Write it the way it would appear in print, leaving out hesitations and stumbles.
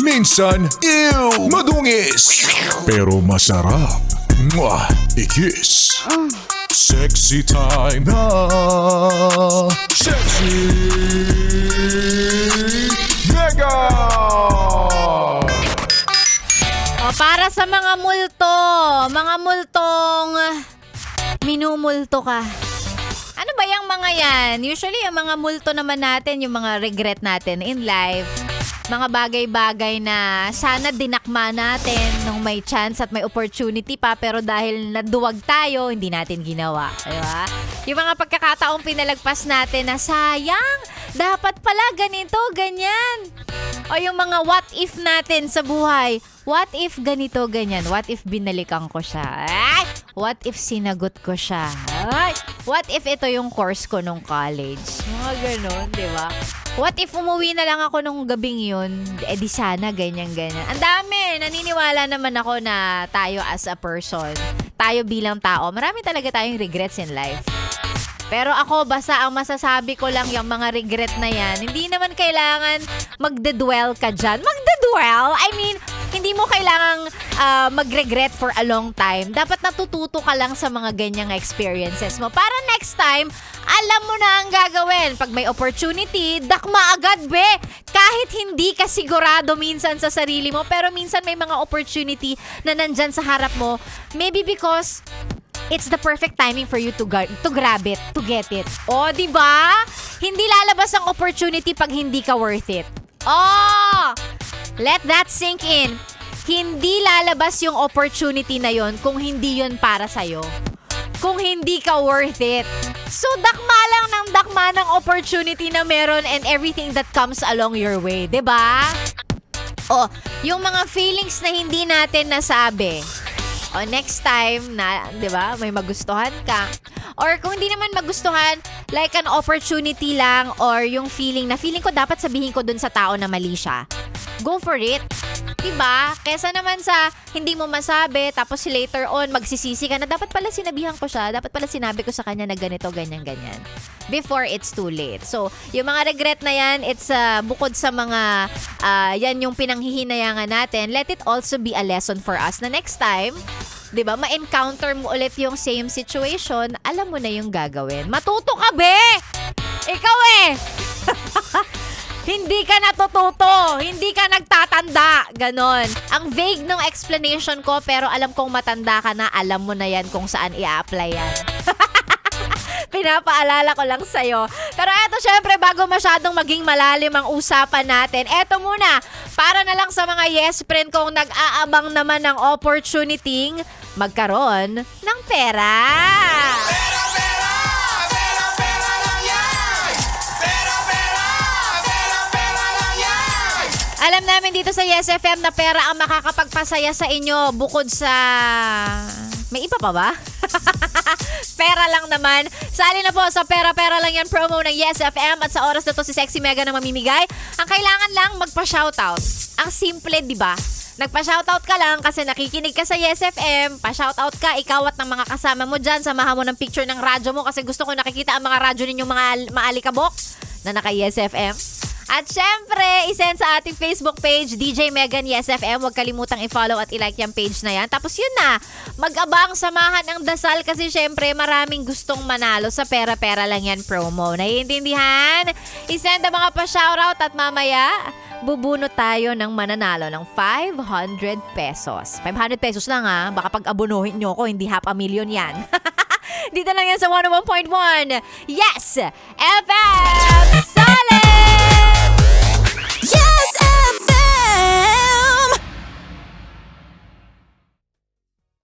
Minsan, ew, madungis. Pero masarap. Mwah, ikis. Sexy time na. Sexy Mega! O, para sa mga multong minumulto ka. Ano ba yung mga yan? Usually, yung mga multo naman natin, yung mga regret natin in life. Mga bagay-bagay na sana dinakma natin nung may chance at may opportunity pa, pero dahil naduwag tayo, hindi natin ginawa. Diba? Yung mga pagkakataong pinalagpas natin na sayang, dapat pala ganito, ganyan. O yung mga what if natin sa buhay. What if ganito, ganyan? What if binalikan ko siya? Ay! What if sinagot ko siya? Ay! What if ito yung course ko nung college? Mga ganon, di ba? What if umuwi na lang ako nung gabing yun? Eh di sana, ganyan-ganyan. Ang dami! Naniniwala naman ako na tayo as a person, tayo bilang tao, marami talaga tayong regrets in life. Pero ako, basta ang masasabi ko lang yung mga regret na yan, hindi naman kailangan magdedwell ka dyan. Magdedwell? I mean, hindi mo kailangang mag-regret for a long time. Dapat natututo ka lang sa mga ganyang experiences mo. Para next time, alam mo na ang gagawin. Pag may opportunity, dakma agad, be! Kahit hindi ka sigurado minsan sa sarili mo, pero minsan may mga opportunity na nandyan sa harap mo. Maybe because it's the perfect timing for you to grab it, to get it. O, di ba? Hindi lalabas ang opportunity pag hindi ka worth it. Oh! Let that sink in. Hindi lalabas yung opportunity na yon kung hindi yon para sa'yo. Kung hindi ka worth it. So, dakma lang ng dakma ng opportunity na meron and everything that comes along your way. Di ba? O, yung mga feelings na hindi natin nasabi. O, next time na, di ba, may magustuhan ka. Or kung hindi naman magustuhan, like an opportunity lang or yung feeling ko dapat sabihin ko dun sa tao na mali siya. Go for it. Diba? Kesa naman sa hindi mo masabi, tapos later on, magsisisi ka na dapat pala sinabihan ko siya, dapat pala sinabi ko sa kanya na ganito, ganyan, ganyan. Before it's too late. So, yung mga regret na yan, it's bukod sa mga, yan yung pinanghihinayangan natin, let it also be a lesson for us na next time, diba, ma-encounter mo ulit yung same situation, alam mo na yung gagawin. Matuto ka, be! Ikaw eh! Hindi ka natututo, hindi ka nagtatanda, ganon. Ang vague ng explanation ko, pero alam kong matanda ka na, alam mo na yan kung saan i-apply yan. Pinapaalala ko lang sa'yo. Pero eto, syempre, bago masyadong maging malalim ang usapan natin, eto muna, para na lang sa mga yes friend kong nag-aabang naman ng opportunity magkaroon ng pera. Alam namin dito sa Yes FM na pera ang makakapagpasaya sa inyo bukod sa... May iba pa ba? Pera lang naman. Sali na po sa pera-pera lang yan promo ng Yes FM at sa oras na to si Sexy Mega na mamimigay. Ang kailangan lang magpa-shoutout. Ang simple, di ba? Nagpa-shoutout ka lang kasi nakikinig ka sa Yes FM. Pa-shoutout ka, ikaw at ng mga kasama mo dyan. Samahan mo ng picture ng radyo mo kasi gusto ko nakikita ang mga radyo ninyong mga maalikabok na naka-Yes FM. At syempre, isend sa ating Facebook page, DJ Megan Yes FM. Huwag kalimutang i-follow at i-like yung page na yan. Tapos yun na, mag-abang samahan ang dasal kasi syempre maraming gustong manalo sa pera-pera lang yan promo. Naiintindihan? Isend ang mga pa-shoutout at mamaya, bubunot tayo ng mananalo ng 500 pesos. 500 pesos lang ha. Baka pag abunuhin nyo ko, hindi half a million yan. Dito lang yan sa 101.1 Yes FM!